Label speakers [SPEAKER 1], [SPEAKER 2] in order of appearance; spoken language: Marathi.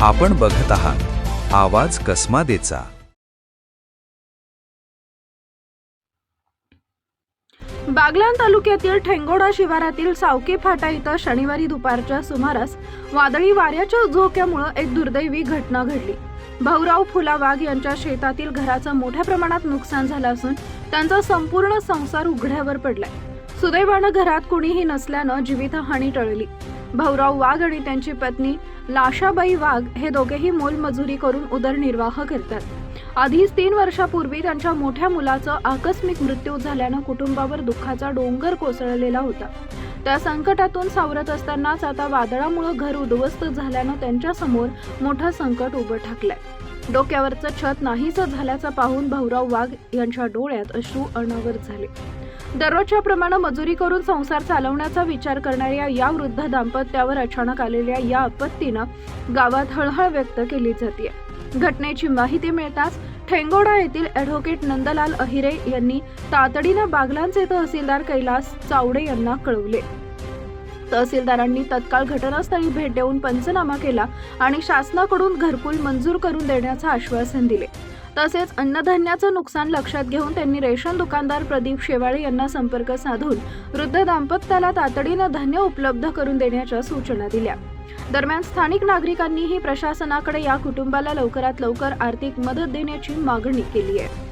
[SPEAKER 1] आपण बघत आहात आवाज कसमादेचा।
[SPEAKER 2] बागलाण तालुक्यातील ठेंगोडा शिवारातील सावकी फाटा इथं शनिवारी दुपारच्या सुमारास वादळी वाऱ्याच्या झोक्यामुळे एक दुर्दैवी घटना घडली। भाऊराव फुला वाघ यांच्या शेतातील घराचं मोठ्या प्रमाणात नुकसान झालं असून त्यांचा संपूर्ण संसार उघड्यावर पडलाय। सुदैवानं घरात कोणीही नसल्यानं जीवितहानी टळली। भाऊराव वाघ आणि त्यांची पत्नी लाशाबाई वाघ हे दोघेही मोलमजुरी करून उदरनिर्वाह करतात। आधीच 3 वर्षापूर्वी त्यांच्या मोठ्या मुलाचा आकस्मिक मृत्यू झाल्यानं कुटुंबावर दुःखाचा डोंगर कोसळलेला होता। त्या संकटातून सावरत असतानाच आता वादळामुळे घर उद्ध्वस्त झाल्यानं त्यांच्या समोर मोठं संकट उभं ठाकलंय। डोक्यावरचं छत नाहीसं झाल्याचं पाहून भाऊराव वाघ यांच्या डोळ्यात अश्रू अनावर झाले। दररोजच्या प्रमाणे मजुरी करून संसार चालवण्याचा विचार करणाऱ्या या वृद्ध दाम्पत्यावर अचानक आलेल्या या आपत्तीनं गावात हळहळ व्यक्त केली जाते। घटनेची माहिती मिळताच ठेंगोडा येथील ॲडव्होकेट नंदलाल अहिरे यांनी तातडीनं बागलाणचे तहसीलदार कैलास चावडे यांना कळवले। तहसीलदारांनी तत्काळ घटनास्थळी भेट देऊन पंचनामा केला आणि शासनाकडून घरकुल मंजूर करून देण्याचं आश्वासन दिले। तसेच अन्नधान्याचं नुकसान लक्षात घेऊन त्यांनी रेशन दुकानदार प्रदीप शेवाळे यांना संपर्क साधून वृद्ध दाम्पत्याला तातडीनं धान्य उपलब्ध करून देण्याच्या सूचना दिल्या। दरम्यान स्थानिक नागरिकांनीही प्रशासनाकडे या कुटुंबाला लवकरात लवकर आर्थिक मदत देण्याची मागणी केली आहे।